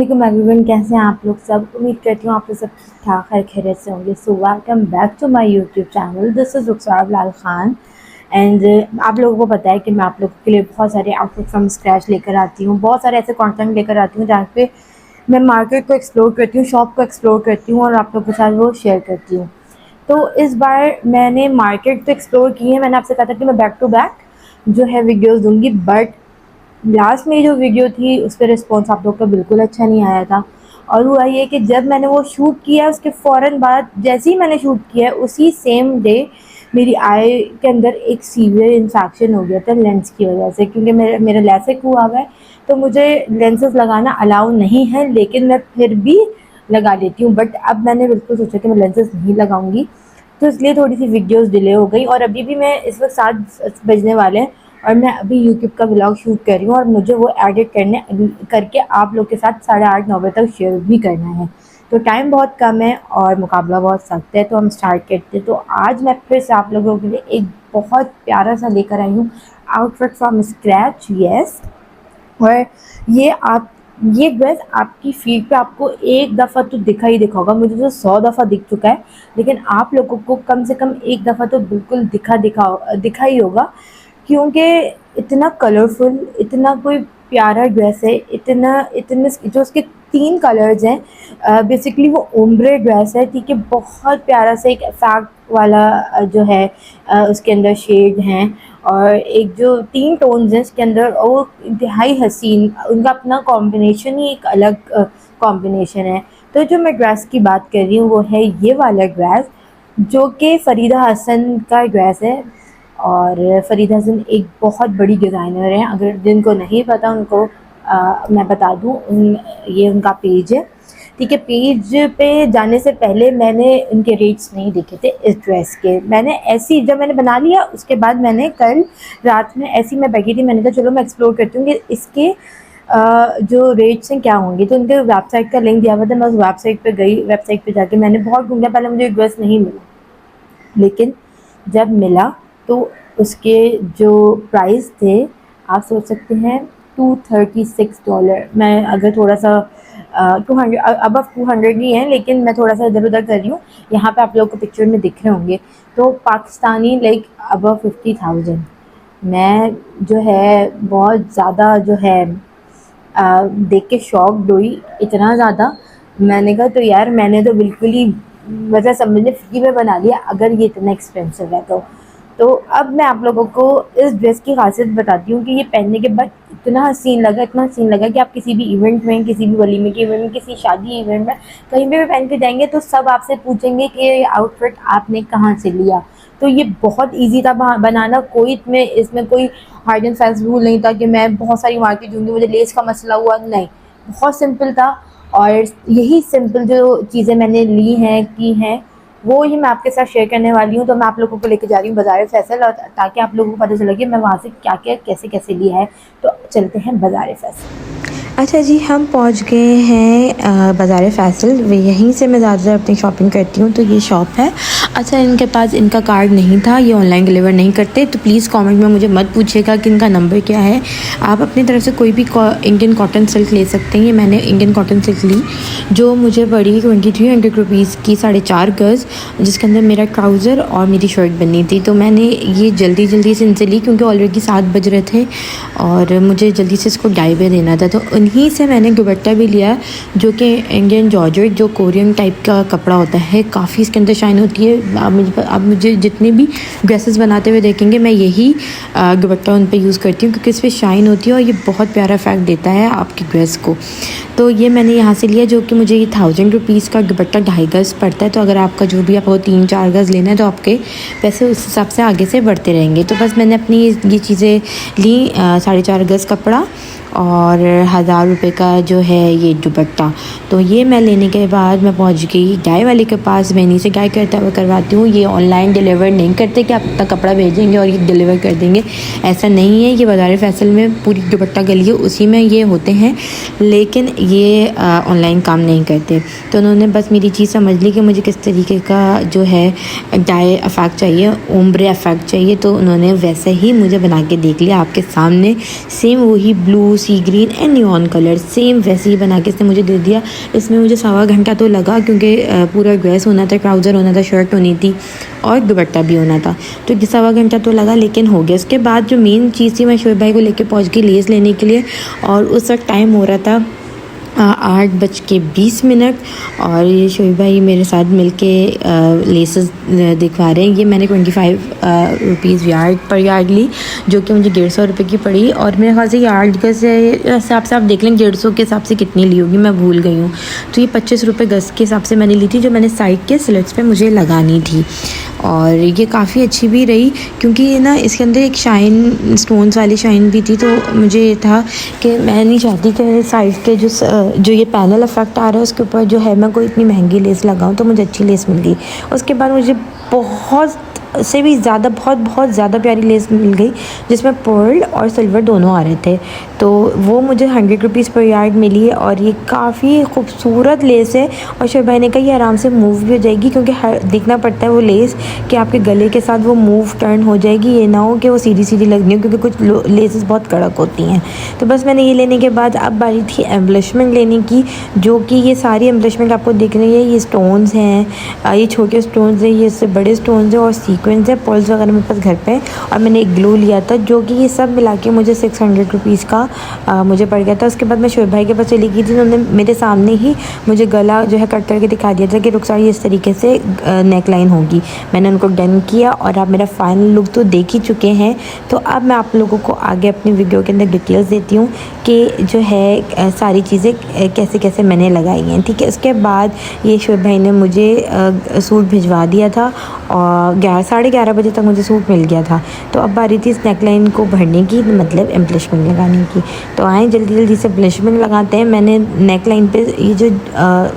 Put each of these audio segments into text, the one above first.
वालेकुम एवरीवन, कैसे हैं आप लोग सब। उम्मीद करती हूँ आप लोग सब ठीक ठाक खैर खैरियत से होंगे। So welcome back to my YouTube channel. This is Rukhsar Lal Khan and आप लोगों को पता है कि मैं आप लोगों के लिए बहुत सारे आउटफिट फ्रॉम स्क्रैच लेकर आती हूँ, बहुत सारे ऐसे कंटेंट लेकर आती हूँ जहाँ पे मैं मार्केट को एक्सप्लोर करती हूँ, शॉप को एक्सप्लोर करती हूँ और आप लोगों के साथ वो शेयर करती हूँ। तो इस बार मैंने मार्केट तो एक्सप्लोर की है। मैंने आपसे कहा था कि मैं बैक टू बैक जो है वीडियोज़ दूँगी, बट लास्ट में जो वीडियो थी उस पर रिस्पॉन्स आप लोग का बिल्कुल अच्छा नहीं आया था। और हुआ ये कि जब मैंने वो शूट किया उसके फ़ौरन बाद जैसे ही मैंने शूट किया उसी सेम डे मेरी आई के अंदर एक सीवियर इन्फेक्शन हो गया था लेंस की वजह से, क्योंकि मेरा मेरा लैसिक हुआ हुआ है तो मुझे लेंसेज लगाना अलाउ नहीं है, लेकिन मैं फिर भी लगा लेती हूँ। बट अब मैंने बिल्कुल सोचा कि मैं लेंसेज नहीं लगाऊंगी, तो इसलिए थोड़ी सी वीडियोस डिले हो गई। और अभी भी मैं इस वक्त 7 बजने वाले हैं और मैं अभी यूट्यूब का व्लॉग शूट कर रही हूँ और मुझे वो एडिट करके आप लोग के साथ 8:30-9 बजे तक शेयर भी करना है। तो टाइम बहुत कम है और मुकाबला बहुत सख्त है, तो हम स्टार्ट करते हैं। तो आज मैं फिर से आप लोगों के लिए एक बहुत प्यारा सा लेकर आई हूँ आउटफिट फ्रॉम स्क्रैच। यस, और ये ड्रेस आपकी फीड पे आपको एक दफ़ा तो दिखा ही दिखा होगा, मुझे तो 100 दफ़ा दिख चुका है, लेकिन आप लोगों को कम से कम एक दफ़ा तो बिल्कुल दिखा ही होगा, क्योंकि इतना कलरफुल, इतना कोई प्यारा ड्रेस है, इतना इतने जो उसके 3 कलर्स हैं। बेसिकली वो ओम्ब्रे ड्रेस है, ठीक है। बहुत प्यारा सा एक इफेक्ट वाला जो है उसके अंदर शेड हैं, और एक जो 3 टोन्स हैं इसके अंदर, और वो इंतहाई हसीन, उनका अपना कॉम्बिनेशन ही एक अलग कॉम्बिनेशन है। तो जो मैं ड्रेस की बात कर रही हूँ वो है ये वाला ड्रेस, जो कि फ़रीदा हसन का ड्रेस है। और फ़रीदा हसन एक बहुत बड़ी डिज़ाइनर हैं, अगर जिनको नहीं पता उनको मैं बता दूँ, ये उनका पेज है, ठीक है। पेज पे जाने से पहले मैंने उनके रेट्स नहीं देखे थे इस ड्रेस के। मैंने ऐसी जब मैंने बना लिया उसके बाद मैंने कल रात में ऐसी मैं बैठी थी, मैंने कहा चलो मैं एक्सप्लोर करती हूँ कि इसके जो रेट्स हैं क्या होंगे। तो उनके वेबसाइट का लिंक दिया हुआ था, मैं उस वेबसाइट पे गई। वेबसाइट पे जाके मैंने बहुत ढूंढा, पहले मुझे ड्रेस नहीं मिला, लेकिन जब मिला तो उसके जो प्राइस थे आप सोच सकते हैं, $236। मैं अगर थोड़ा सा 200 अब 200 नहीं है, लेकिन मैं थोड़ा सा इधर उधर कर रही हूँ। यहाँ पे आप लोगों को पिक्चर में दिख रहे होंगे, तो पाकिस्तानी लाइक अबव 50,000। मैं जो है बहुत ज़्यादा जो है देख के शॉक्ड हुई, इतना ज़्यादा। मैंने कहा तो यार मैंने तो बिल्कुल ही मतलब समझने फ्री में बना लिया अगर ये इतना एक्सपेंसिव है तो अब मैं आप लोगों को इस ड्रेस की खासियत बताती हूँ कि ये पहनने के बाद इतना हसीन लगा कि आप किसी भी इवेंट में, किसी भी वलीमे के इवेंट में, किसी शादी इवेंट में कहीं भी पहन के जाएंगे तो सब आपसे पूछेंगे कि ये आउटफिट आपने कहाँ से लिया। तो ये बहुत इजी था बनाना, कोई इसमें कोई हार्ड एंड फास्ट रूल नहीं था कि मैं बहुत सारी मार्केट दूँगी, मुझे लेस का मसला हुआ, नहीं, बहुत सिंपल था। और यही सिंपल जो चीज़ें मैंने ली हैं की हैं वो ही मैं आपके साथ शेयर करने वाली हूँ। तो मैं आप लोगों को लेके जा रही हूँ बाज़ार फैसल, और ताकि आप लोगों को पता चले कि मैं वहाँ से क्या क्या कैसे कैसे लिया है। तो चलते हैं बाज़ार फैसल। अच्छा जी, हम पहुंच गए हैं बाज़ार फ़ैसल। वे यहीं से मैं ज़्यादातर अपनी शॉपिंग करती हूँ। तो ये शॉप है। अच्छा, इनके पास इनका कार्ड नहीं था, ये ऑनलाइन डिलीवर नहीं करते, तो प्लीज़ कमेंट में मुझे मत पूछिएगा कि इनका नंबर क्या है। आप अपनी तरफ से कोई भी इंडियन कॉटन सिल्क ले सकते हैं। ये मैंने इंडियन कॉटन सिल्क ली जो मुझे पड़ी 2300 रुपीज़ की, 4.5 गज़, जिसके अंदर मेरा ट्राउज़र और मेरी शर्ट बननी थी। तो मैंने ये जल्दी से इनसे ली क्योंकि ऑलरेडी 7 बज रहे थे और मुझे जल्दी से इसको डाई पे देना था। तो उन्हीं से मैंने दुपट्टा भी लिया, जो कि इंडियन जॉर्जेट, जो कोरियन टाइप का कपड़ा होता है, काफ़ी इसके अंदर शाइन होती है। आप मुझे जितने भी ड्रेसेस बनाते हुए देखेंगे मैं यही दुपट्टा उन पे यूज़ करती हूँ क्योंकि इस पर शाइन होती है और ये बहुत प्यारा इफेक्ट देता है आपकी ड्रेस को। तो ये मैंने यहाँ से लिया, जो कि मुझे ये 1000 रुपीज़ का दुपट्टा 2.5 गज़ पड़ता है। तो अगर आपका जो भी आपको 3-4 गज़ लेना है तो आपके पैसे उस हिसाब से आगे से बढ़ते रहेंगे। तो बस मैंने अपनी ये चीज़ें ली, 4.5 गज़ कपड़ा और 1000 रुपये का जो है ये दुपट्टा। तो ये मैं लेने के बाद मैं पहुंच गई डाई वाले के पास। मैं इन्हीं से डाई करवाती हूँ। ये ऑनलाइन डिलीवर नहीं करते कि आप तक कपड़ा भेजेंगे और ये डिलीवर कर देंगे, ऐसा नहीं है। ये बाज़ार फैसल में पूरी दुपट्टा गली है, उसी में ये होते हैं, लेकिन ये ऑनलाइन काम नहीं करते। तो उन्होंने बस मेरी चीज़ समझ ली कि मुझे किस तरीके का जो है डाई इफेक्ट चाहिए, ओम्ब्रे इफेक्ट चाहिए। तो उन्होंने वैसे ही मुझे बना के देख लिया आपके सामने, सेम वही blue sea green and neon colour same वैसे ही बना के इसने मुझे दे दिया। इसमें मुझे 1.25 घंटा तो लगा क्योंकि पूरा ड्रेस होना था, ट्राउज़र होना था, शर्ट होनी थी और दुपट्टा भी होना था, तो 1.25 घंटा तो लगा लेकिन हो गया। उसके बाद जो मेन चीज़ थी, मैं शोएब भाई को लेके पहुंच गई लेस लेने के लिए और उस वक्त टाइम हो रहा था 8:20 और ये शोएब भाई मेरे साथ मिलके लेसेस दिखवा रहे हैं। ये मैंने 25 रुपीज़ यार्ड पर यार्ड ली, जो कि मुझे 150 रुपये की पड़ी और मेरे ख्याल से यार्ड गज से हिसाब से आप देख लें 150 के हिसाब से कितनी ली होगी, मैं भूल गई हूँ। तो ये 25 रुपये गज के हिसाब से मैंने ली थी, जो मैंने साइड के स्लिट्स पे मुझे लगानी थी और ये काफ़ी अच्छी भी रही क्योंकि ये ना इसके अंदर एक शाइन स्टोन्स वाली शाइन भी थी। तो मुझे ये था कि मैं नहीं चाहती कि साइड के जो ये पैनल इफेक्ट आ रहा है उसके ऊपर जो है मैं कोई इतनी महंगी लेस लगाऊं, तो मुझे अच्छी लेस मिल गई। उसके बाद मुझे बहुत से भी ज़्यादा बहुत ज़्यादा प्यारी लेस मिल गई जिसमें पर्ल और सिल्वर दोनों आ रहे थे, तो वो मुझे 100 रुपीज़ पर यार्ड मिली है और ये काफ़ी खूबसूरत लेस है। और शोएब भाई ने कहा ये आराम से मूव भी हो जाएगी क्योंकि देखना पड़ता है वो लेस कि आपके गले के साथ वो मूव टर्न हो जाएगी, ये ना हो कि वो सीधी सीधी लगनी हो क्योंकि कुछ लेसेस बहुत कड़क होती हैं। तो बस मैंने ये लेने के बाद अब बारी थी एम्बलिशमेंट लेने की, जो कि ये सारी एम्बलिशमेंट आपको दिख रही है। ये स्टोन्स हैं, ये छोटे स्टोन्स हैं, ये इससे बड़े स्टोन्स हैं और सीक्वेंस है, पर्ल्स वगैरह मेरे पास घर पे। और मैंने एक ग्लू लिया था जो कि ये सब मिला के मुझे 600 रुपीज़ का मुझे पड़ गया था। उसके बाद मैं शोएब भाई के पास चली गई थी, उन्होंने मेरे सामने ही मुझे गला जो है कट करके दिखा दिया था कि रुखसार ये इस तरीके से नेक लाइन होगी। मैंने उनको डन किया और आप मेरा फाइनल लुक तो देख ही चुके हैं। तो अब मैं आप लोगों को आगे अपनी वीडियो के अंदर डिटेल्स देती हूँ कि जो है सारी चीज़ें कैसे कैसे मैंने लगाई हैं, ठीक है। उसके बाद ये शोएब भाई ने मुझे सूट भिजवा दिया था और 11-11:30 बजे तक मुझे सूट मिल गया था। तो अब बारी थी इस नेक लाइन को भरने की, मतलब एम्बलिशमेंट लगाने की। तो आए जल्दी जल्दी से एम्बलिशमेंट लगाते हैं। मैंने नेक लाइन पे ये जो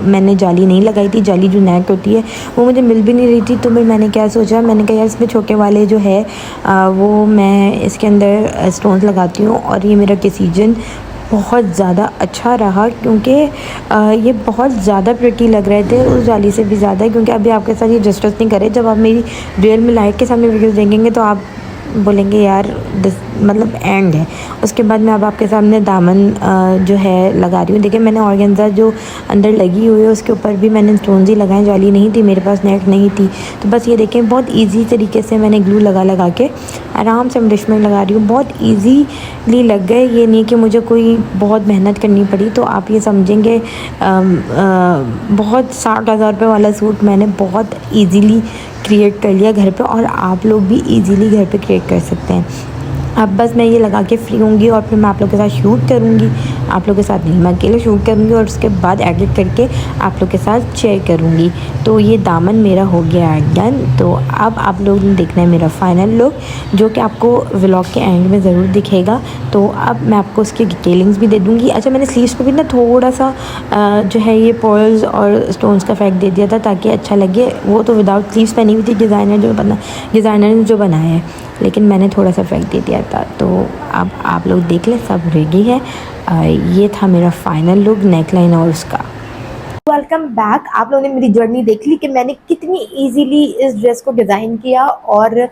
मैंने जाली नहीं लगाई थी, जाली जो नेक होती है वो मुझे मिल भी नहीं रही थी। तो मैंने क्या सोचा, मैंने कहा यार इसमें छोटे वाले जो है वो मैं इसके अंदर स्टोन्स लगाती हूँ। और ये मेरा डिसीजन बहुत ज़्यादा अच्छा रहा क्योंकि ये बहुत ज़्यादा प्रिटी लग रहे थे उस जाली से भी ज़्यादा, क्योंकि अभी आपके साथ ये जस्टिस नहीं करे। जब आप मेरी रियल में लाइट के सामने वीडियोस देखेंगे तो आप बोलेंगे यार मतलब एंड है। उसके बाद मैं अब आपके सामने दामन जो है लगा रही हूँ। देखिए मैंने ऑर्गेन्जा जो अंदर लगी हुई है उसके ऊपर भी मैंने स्टोन्स ही लगाए, जाली नहीं थी मेरे पास, नेट नहीं थी। तो बस ये देखें बहुत इजी तरीके से मैंने ग्लू लगा के आराम से एम्बलिशमेंट लगा रही हूँ। बहुत ईजीली लग गए, ये नहीं कि मुझे कोई बहुत मेहनत करनी पड़ी। तो आप ये समझेंगे बहुत 60,000 रुपये वाला सूट मैंने बहुत ईजीली क्रिएट कर लिया घर पे और आप लोग भी इजीली घर पे क्रिएट कर सकते हैं। अब बस मैं ये लगा के फ्री होंगी और फिर मैं आप लोग के साथ शूट करूँगी। आप लोग के साथ नहीं, मैं अकेले शूट करूँगी और उसके बाद एडिट करके आप लोग के साथ शेयर करूँगी। तो ये दामन मेरा हो गया डन। तो अब आप लोग ने देखना है मेरा फाइनल लुक, जो कि आपको व्लॉग के एंड में ज़रूर दिखेगा। तो अब मैं आपको उसकी डिटेलिंग्स भी दे दूँगी। अच्छा मैंने स्लीव्स पे भी ना थोड़ा सा जो है ये पर्ल्स और स्टोन्स का इफेक्ट दे दिया था ताकि अच्छा लगे। वो तो विदाउट स्लीव्स पहनी हुई थी डिज़ाइनर ने जो बनाया है, लेकिन मैंने थोड़ा सा इफेक्ट दे दिया था। तो अब आप लोग देख लें, सब रेडी है। ये था मेरा फाइनल लुक नेक लाइन और उसका। Welcome back. आप लोगों ने मेरी जर्नी देख ली कि मैंने कितनी इजीली इस ड्रेस को डिज़ाइन किया और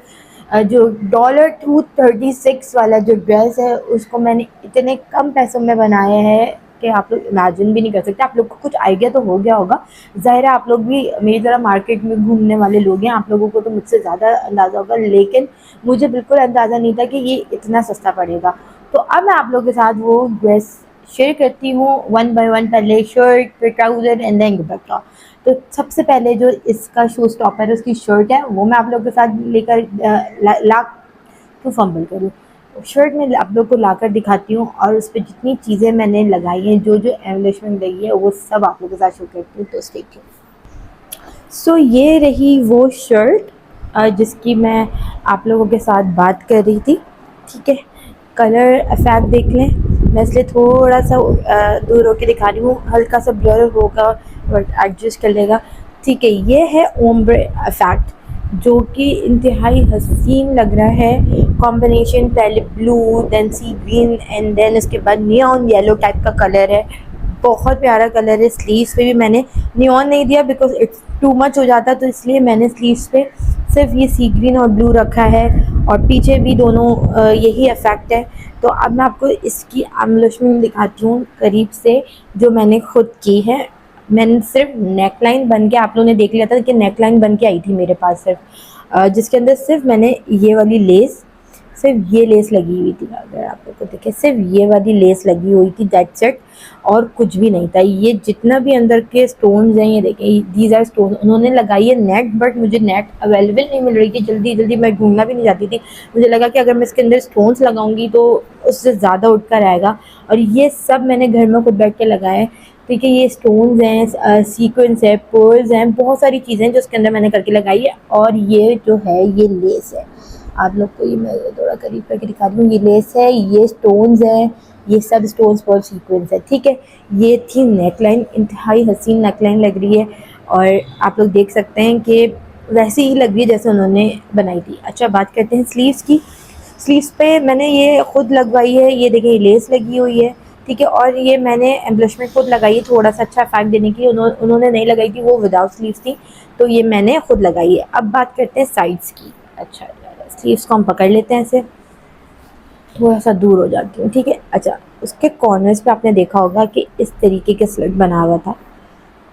जो $236 वाला जो ड्रेस है उसको मैंने इतने कम पैसों में बनाया है कि आप लोग इमेजिन भी नहीं कर सकते। आप लोग को कुछ आइडिया तो हो गया होगा, ज़ाहिर है आप लोग भी मेरी तरह मार्केट में घूमने वाले लोग हैं, आप लोगों को तो मुझसे ज़्यादा अंदाज़ा होगा, लेकिन मुझे बिल्कुल अंदाज़ा नहीं था कि ये इतना सस्ता पड़ेगा। तो अब मैं आप लोगों के साथ वो ड्रेस शेयर करती हूँ वन बाय वन। पहले शर्ट, फिर ट्राउज़र एंड देन दुपट्टा। तो सबसे पहले जो इसका शो स्टॉपर है उसकी शर्ट है, वो मैं आप लोगों के साथ लेकर ला क्यों फंबल करूँ, शर्ट में आप लोग को लाकर दिखाती हूँ और उस पर जितनी चीज़ें मैंने लगाई हैं, जो जो एम्बलिशमेंट लगी है, वो सब आप लोगों के साथ शो करती हूँ। तो स्टे ट्यून्ड। सो ये रही वो शर्ट जिसकी मैं आप लोगों के साथ बात कर रही थी, ठीक है। कलर इफेक्ट देख लें, मैं इसलिए थोड़ा सा दूर होकर दिखा रही हूँ, हल्का सा ब्लर होगा बट एडजस्ट कर लेगा, ठीक है। ये है ओम्ब्रे इफेक्ट जो कि इंतहाई हसीन लग रहा है। कॉम्बिनेशन पहले blue then sea green and then उसके बाद नियॉन येलो टाइप का कलर है, बहुत प्यारा कलर है। स्लीव्स पे भी मैंने नियॉन नहीं दिया बिकॉज इट्स टू मच हो जाता, तो इसलिए मैंने स्लीव्स पे सिर्फ ये सी ग्रीन और ब्लू रखा है और पीछे भी दोनों यही इफेक्ट है। तो अब मैं आपको इसकी एम्बलिशमेंट दिखाती हूँ करीब से, जो मैंने खुद की है। मैंने सिर्फ नेकलाइन बन के, आप लोगों ने देख लिया था कि नेकलाइन बन के आई थी मेरे पास सिर्फ, जिसके अंदर सिर्फ मैंने ये वाली लेस, सिर्फ ये लेस लगी हुई थी। अगर आप लोग को देखें, सिर्फ ये वाली लेस लगी हुई थी, दैट्स इट, और कुछ भी नहीं था। ये जितना भी अंदर के स्टोन्स हैं, ये देखें, दीज आर स्टोन। उन्होंने लगाई है नेट, बट मुझे नेट अवेलेबल नहीं मिल रही थी जल्दी जल्दी, मैं ढूंढना भी नहीं चाहती थी। मुझे लगा कि अगर मैं इसके अंदर स्टोन्स लगाऊंगी तो उससे ज़्यादा उठ कर आएगा, और ये सब मैंने घर में खुद बैठ के लगाया है। ठीक है, ये स्टोन्स हैं, सीक्वेंस है, पर्ल्स हैं, बहुत सारी चीज़ें जो उसके अंदर मैंने करके लगाई है। और ये जो है ये लेस है, आप लोग को ये मैं थोड़ा करीब करके दिखा रही हूँ। ये लेस है, ये स्टोन्स है, ये सब स्टोन्स पर्ल सीक्वेंस है। ठीक है, ये थी नेकलाइन, इंतहाई हसीन नेकलाइन लग रही है, और आप लोग देख सकते हैं कि वैसे ही लग रही है जैसे उन्होंने बनाई थी। अच्छा, बात करते हैं स्लीव्स की। स्लीव्स पे मैंने ये खुद लगवाई है, ये देखिए लेस लगी हुई है। ठीक है, और ये मैंने एम्बलिशमेंट खुद लगाई है थोड़ा सा अच्छा इफेक्ट देने के लिए। उन्होंने नहीं लगाई थी, वो विदाउट स्लीव्स थी, तो ये मैंने खुद लगाई है। अब बात करते हैं साइड्स की। अच्छा, स्लीव्स को हम पकड़ लेते हैं ऐसे, थोड़ा सा दूर हो जाती हूँ। ठीक है, अच्छा, उसके कॉर्नर्स पे आपने देखा होगा कि इस तरीके के स्लिट बना हुआ था,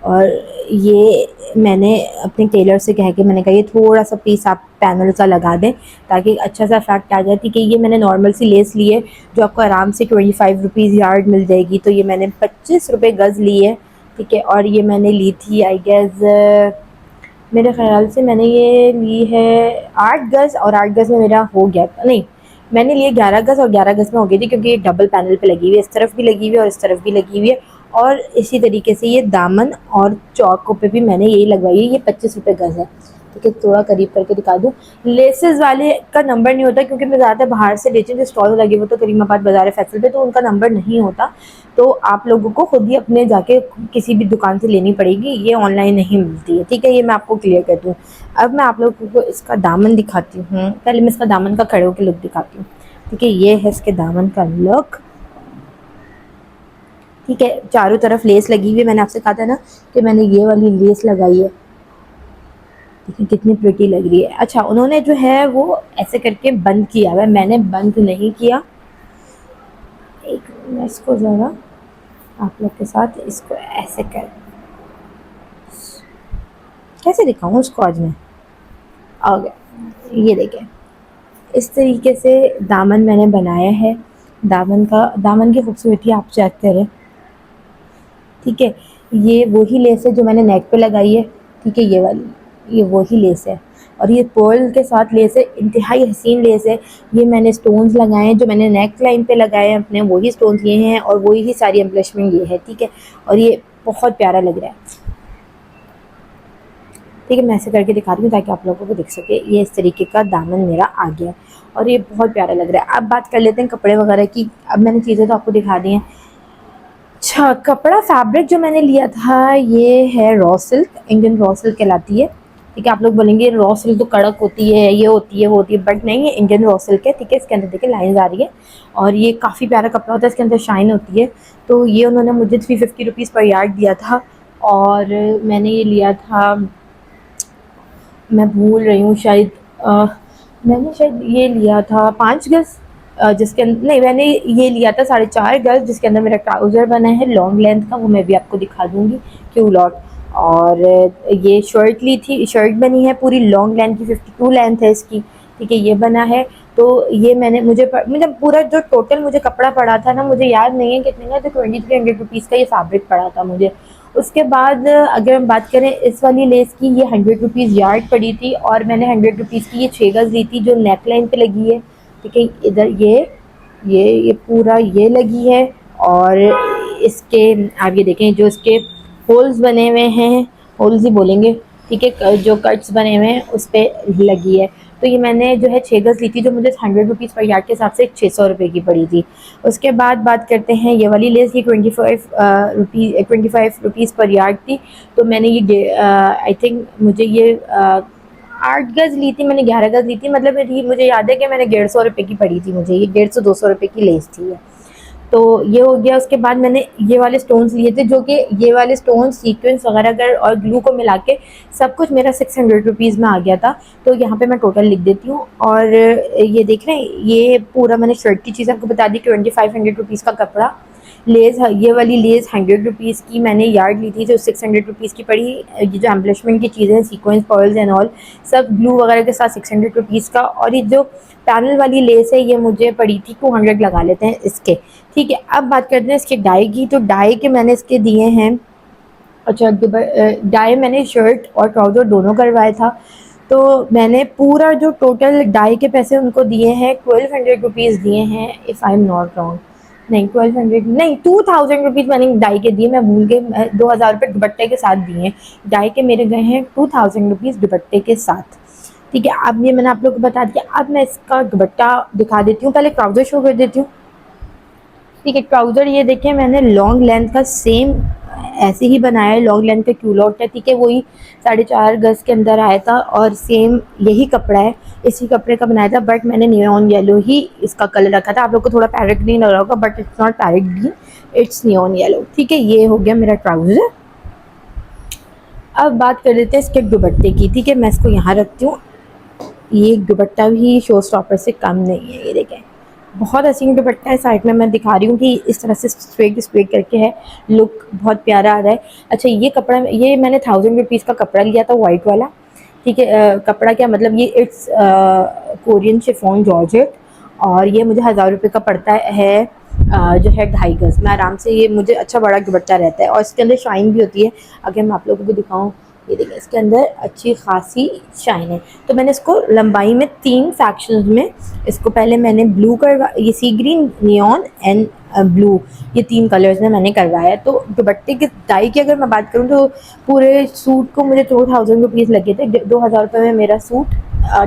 और ये मैंने अपने टेलर से कह के मैंने कहा ये थोड़ा सा पीस आप पैनल सा लगा दें ताकि अच्छा सा इफेक्ट आ जाए। ठीक है, ये मैंने नॉर्मल सी लेस ली है जो आपको आराम से 25 रुपीज़ यार्ड मिल जाएगी, तो ये मैंने 25 रुपये गज़ ली है। ठीक है, और ये मैंने ली थी आई गेस, मेरे ख़्याल से मैंने ये ली है 8 गज़, और 8 गज़ में मेरा हो गया था, नहीं, मैंने लिए 11 गज़, और 11 गज़ में हो गई थी, क्योंकि ये डबल पैनल पे लगी हुई है, इस तरफ भी लगी हुई है और इस तरफ भी लगी हुई है। और इसी तरीके से ये दामन और चौकों पे भी मैंने यही लगवाई है। ये 25 रुपये गज़ है। ठीक है, थोड़ा करीब करके दिखा दूँ। लेसेस वाले का नंबर नहीं होता, क्योंकि मैं ज़्यादा बाहर से लेती हूँ, जो स्टॉल लगे हुए तो करीमाबाद बाज़ार फैसल पे, तो उनका नंबर नहीं होता, तो आप लोगों को खुद ही अपने जाके किसी भी दुकान से लेनी पड़ेगी, ये ऑनलाइन नहीं मिलती है। ठीक है, ये मैं आपको क्लियर कर दूँ। अब मैं आप लोगों को इसका दामन दिखाती हूँ। पहले मैं इसका दामन का खड़े होकर लुक दिखाती हूँ। ठीक है, ये है इसके दामन का लुक। ठीक है, चारों तरफ लेस लगी हुई है। मैंने आपसे कहा था ना कि मैंने ये वाली लेस लगाई है, देखिए कितनी प्रिटी लग रही है। अच्छा, उन्होंने जो है वो ऐसे करके बंद किया हुआ है, मैंने बंद नहीं किया। एक मैं इसको ज़रा आप लोग के साथ इसको ऐसे कर, कैसे दिखाऊँ उसको आज मैं, आ गया। ये देखें, इस तरीके से दामन मैंने बनाया है। दामन की खूबसूरती आप चेक करें। ठीक है, ये वही लेस है जो मैंने नेक पे लगाई है। ठीक है, ये वाली, ये वही लेस है, और ये पर्ल के साथ लेस है, इंतहाई हसीन लेस है। ये मैंने स्टोन्स लगाए हैं जो मैंने नेक लाइन पे लगाए हैं अपने, वही स्टोन्स ये हैं, और वही सारी एम्बलिशमेंट ये है। ठीक है, और ये बहुत प्यारा लग रहा है। ठीक है, मैं ऐसे करके दिखा रही हूँ ताकि आप लोगों को दिख सके। ये इस तरीके का दामन मेरा आ गया है, और ये बहुत प्यारा लग रहा है। अब बात कर लेते हैं कपड़े वगैरह की। अब मैंने चीज़ें तो आपको दिखा दी हैं। अच्छा, कपड़ा फैब्रिक जो मैंने लिया था ये है raw silk, Indian raw silk कहलाती है। ठीक है, आप लोग बोलेंगे रॉ सिल्क तो कड़क होती है, ये होती है वो होती है, बट नहीं, ये इंडियन रॉ सिल्क है। ठीक है, इसके अंदर देखिए लाइन्स आ रही है, और ये काफ़ी प्यारा कपड़ा होता है, इसके अंदर शाइन होती है। तो ये उन्होंने मुझे 350 रुपीज़ पर यार्ड दिया था, और मैंने ये लिया था, मैं भूल रही हूँ शायद, मैंने शायद ये लिया था 5 गज़, जिसके अंदर, नहीं, मैंने ये लिया था 4.5 गज़, जिसके अंदर मेरा ट्राउज़र बना है लॉन्ग लेंथ का, वो मैं भी आपको दिखा दूँगी क्यों लॉट। और ये शर्ट ली थी, शर्ट बनी है पूरी लॉन्ग लेंथ की, 52 लेंथ है इसकी। ठीक है, ये बना है। तो ये मैंने मुझे पूरा जो टोटल मुझे कपड़ा पड़ा था ना, मुझे याद नहीं है कितने का, तो 2300 रुपीज़ का ये फैब्रिक पड़ा था मुझे। उसके बाद अगर हम बात करें इस वाली लेस की, ये 100 रुपीज़ यार्ड पड़ी थी, और मैंने 100 रुपीज़ की ये 6 गज़ ली थी जो नेक लाइन पर लगी है। ठीक है, इधर ये पूरा ये लगी है, और इसके आप ये देखें जो इसके होल्स बने हुए हैं, होल्स ही बोलेंगे। ठीक है, जो कट्स बने हुए हैं उस पर लगी है। तो ये मैंने जो है 6 गज़ ली थी, जो मुझे 100 रुपीज़ पर यार्ड के हिसाब से 600 रुपये की पड़ी थी। उसके बाद बात करते हैं ये वाली लेस, ये 25 रुपीज़ पर यार्ड थी। तो मैंने ये आई थिंक मुझे ये 8 गज़ ली थी, मैंने 11 गज़ ली थी, मतलब मुझे याद है कि मैंने 150 रुपये की पड़ी थी मुझे, ये 150-200 रुपये की लेस थी। तो ये हो गया। उसके बाद मैंने ये वाले स्टोन्स लिए थे, जो कि ये वाले स्टोन्स सीक्वेंस वगैरह अगर और ग्लू को मिला के सब कुछ मेरा 600 रुपीज़ में आ गया था। तो यहाँ पे मैं टोटल लिख देती हूँ। और ये देख रहे हैं, ये पूरा मैंने शर्ट की चीज़ आपको बता दी। 2500 रुपीज़ का कपड़ा, लेस, ये वाली लेस 100 रुपीज़ की मैंने यार्ड ली थी जो 600 रुपीज़ की पड़ी। ये जो एम्बलिशमेंट की चीज़ें हैं, सीक्वेंस, पर्ल्स एंड ऑल, सब ग्लू वगैरह के साथ 600 रुपीज़ का। और ये जो पैनल वाली लेस है ये मुझे पड़ी थी 200 लगा लेते हैं इसके, ठीक है। अब बात करते हैं इसके डाई की। तो डाई के मैंने इसके दिए हैं, अच्छा डाई मैंने शर्ट और ट्राउज़र दोनों करवाया था। तो मैंने पूरा जो टोटल डाई के पैसे उनको दिए हैं 1200 रुपीज़ दिए हैं, if I am not wrong. नहीं 1200 नहीं, 2000 रुपीज़ मैंने डाई के दिए, मैं भूल गई। 2000 रुपये दुपट्टे के साथ दिए हैं। डाई के मेरे गए हैं 2000 रुपीज़ दुपट्टे के साथ, ठीक है। अब ये मैंने आप लोग को बता दिया। अब मैं इसका दुपट्टा दिखा देती हूँ, पहले ट्राउज़र शो कर देती हूँ, ठीक है। ट्राउज़र ये देखिए मैंने लॉन्ग लेंथ का सेम ऐसे ही बनाया है, लॉन्ग लेंथ का क्यूलॉट है, ठीक है। वही 4.5 गज के अंदर आया था और सेम यही कपड़ा है, इसी कपड़े का बनाया था। बट मैंने नियॉन येलो ही इसका कलर रखा था। आप लोग को थोड़ा पैरेट ग्रीन लग रहा होगा, but it's not parrot green, it's neon yellow, ठीक है। ये हो गया मेरा ट्राउज़र। अब बात कर लेते हैं इसके दुपट्टे की, ठीक है। मैं इसको यहाँ रखती हूँ। ये दुपट्टा भी शो स्टॉपर से कम नहीं है, ये देखें बहुत हसीन दुपट्टा है। साइड में मैं दिखा रही हूँ कि इस तरह से स्ट्रेट करके है, लुक बहुत प्यारा आ रहा है। अच्छा ये कपड़ा, ये मैंने 1000 रुपीज़ का कपड़ा लिया था, वाइट वाला, ठीक है। कपड़ा क्या मतलब, ये इट्स कोरियन शिफॉन जॉर्जेट, और ये मुझे 1000 रुपये का पड़ता है। जो है 2.5 गज में आराम से ये मुझे अच्छा बड़ा दुपट्टा रहता है। और इसके अंदर शाइन भी होती है, अगर मैं आप लोगों को दिखाऊँ, ये देखिए इसके अंदर अच्छी खासी शाइन है। तो मैंने इसको लंबाई में 3 सेक्शंस में, इसको पहले मैंने ब्लू करवा, ये सी ग्रीन, नियॉन एंड ब्लू, ये 3 कलर्स में मैंने करवाया। तो दुपट्टे के डाई की अगर मैं बात करूँ तो पूरे सूट को मुझे 2000 रुपीज़ लगे थे। 2000 रुपये में मेरा सूट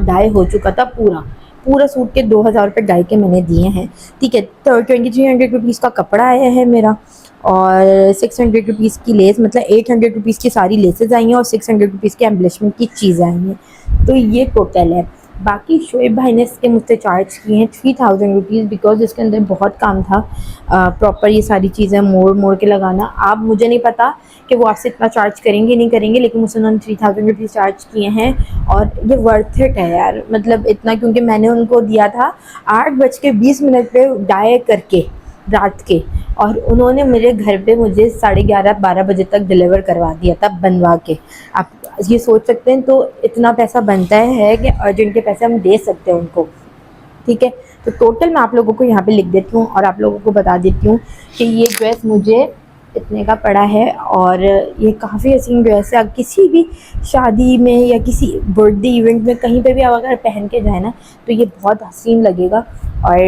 डाई हो चुका था। पूरा सूट के 2000 रुपये डाई के मैंने दिए हैं, ठीक है। तो 2300 रुपीज़ का कपड़ा आया है मेरा, और 600 रुपीज़ की लेस, मतलब 800 रुपीज़ की सारी लेसेस आई हैं और 600 रुपीज़ की एम्बलिशमेंट की चीज़ें आई हैं। तो ये टोटल है। बाकी शोएब भाई ने इसके मुझसे चार्ज किए हैं 3000 रुपीज़, बिकॉज इसके अंदर बहुत काम था प्रॉपर ये सारी चीज़ें मोड़ के लगाना। आप, मुझे नहीं पता कि वो आपसे इतना चार्ज करेंगे नहीं करेंगे, लेकिन मुझसे उन्होंने 3000 रुपीज़ चार्ज किए हैं। और ये वर्थ इट है यार, मतलब इतना, क्योंकि मैंने उनको दिया था 8:20 पे डाई करके रात के, और उन्होंने मेरे घर पे मुझे 11:30-12 बजे तक डिलीवर करवा दिया था बनवा के। आप ये सोच सकते हैं, तो इतना पैसा बनता है कि अर्जेंट के पैसे हम दे सकते हैं उनको, ठीक है। तो टोटल मैं आप लोगों को यहाँ पे लिख देती हूँ और आप लोगों को बता देती हूँ कि ये ड्रेस मुझे इतने का पड़ा है। और ये काफ़ी हसीन ड्रेस है, किसी भी शादी में या किसी बर्थडे इवेंट में कहीं पे भी आप अगर पहन के जाए ना तो ये बहुत हसीन लगेगा। और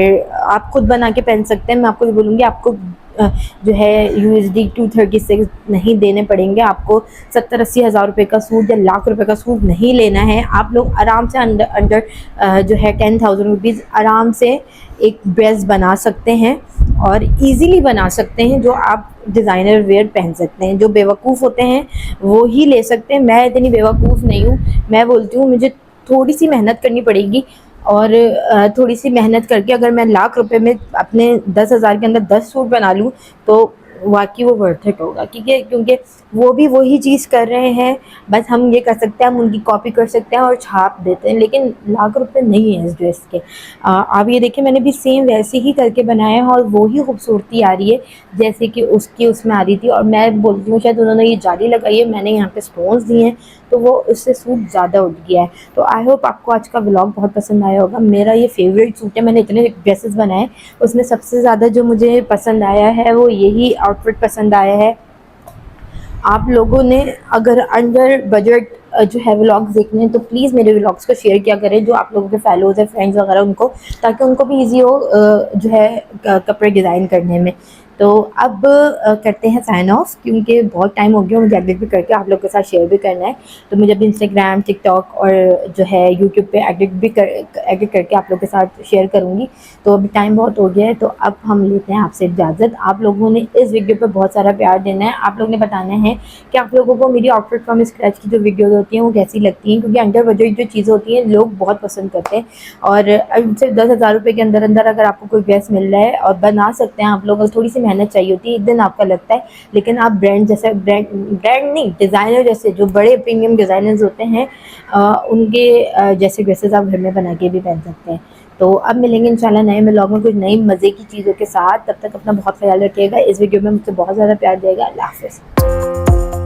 आप खुद बना के पहन सकते हैं। मैं आपको ये बोलूँगी, आपको जो है USD 236 नहीं देने पड़ेंगे। आपको 70-80 हज़ार रुपये का सूट या लाख रुपए का सूट नहीं लेना है। आप लोग आराम से अंडर जो है 10,000 रुपीज़ आराम से एक ड्रेस बना सकते हैं, और इजीली बना सकते हैं, जो आप डिज़ाइनर वेयर पहन सकते हैं। जो बेवकूफ़ होते हैं वो ही ले सकते हैं, मैं इतनी बेवकूफ़ नहीं हूँ। मैं बोलती हूँ मुझे थोड़ी सी मेहनत करनी पड़ेगी, और थोड़ी सी मेहनत करके अगर मैं लाख रुपए में अपने 10,000 के अंदर 10 सूट बना लूँ तो वाकई वो वर्थ इट होगा, क्योंकि वो भी वही चीज़ कर रहे हैं। बस हम ये कर सकते हैं, हम उनकी कॉपी कर सकते हैं और छाप देते हैं, लेकिन लाख रुपए नहीं है इस ड्रेस के। आप ये देखिए मैंने भी सेम वैसे ही करके बनाया है, और वो ही खूबसूरती आ रही है जैसे कि उसकी उसमें आ रही थी। और मैं बोलती हूँ शायद उन्होंने ये जाली लगाई है, मैंने यहाँ पे स्टोन्स दिए हैं, तो वो उससे सूट ज़्यादा उठ गया है। तो आई होप आपको आज का व्लॉग बहुत पसंद आया होगा। मेरा ये फेवरेट सूट है, मैंने इतने ड्रेसेस बनाए, उसमें सबसे ज़्यादा जो मुझे पसंद आया है वो यही आउटफिट पसंद आया है। आप लोगों ने अगर अंडर बजट जो है व्लॉग्स देखने हैं तो प्लीज़ मेरे व्लॉग्स को शेयर किया करें, जो आप लोगों के फैलोज़ हैं, फ्रेंड्स वगैरह, उनको, ताकि उनको भी ईजी हो जो है कपड़े डिज़ाइन करने में। तो अब करते हैं साइन ऑफ, क्योंकि बहुत टाइम हो गया मुझे एडिट भी करके आप लोग के साथ शेयर भी करना है। तो मुझे अब इंस्टाग्राम, टिकटॉक और जो है यूट्यूब पे एडिट करके आप लोग के साथ शेयर करूँगी। तो अभी टाइम बहुत हो गया है, तो अब हम लेते हैं आपसे इजाज़त। आप लोगों ने इस वीडियो पे बहुत सारा प्यार देना है। आप लोग ने बताना है कि आप लोगों को मेरी आउटफिट फ्रॉम स्क्रैच की जो वीडियोज़ होती हैं वो कैसी लगती हैं, क्योंकि अंडर बजट जो चीज़ें होती हैं लोग बहुत पसंद करते हैं। और सिर्फ 10,000 रुपये के अंदर अंदर अगर आपको कोई ड्रेस मिल रहा है और बना सकते हैं आप लोग, थोड़ी सी मेहनत चाहिए होती है, एक दिन आपका लगता है, लेकिन आप ब्रांड जैसे ब्रांड नहीं, डिज़ाइनर जैसे जो बड़े प्रीमियम डिज़ाइनर्स होते हैं उनके जैसे ड्रेसेस आप घर में बना के भी पहन सकते हैं। तो अब मिलेंगे इंशाल्लाह नए व्लॉग में कुछ नई मज़े की चीज़ों के साथ। तब तक अपना बहुत ख्याल रखिएगा। इस वीडियो में मुझसे बहुत ज़्यादा प्यार दिएगा। अल्लाह हाफ़िज़।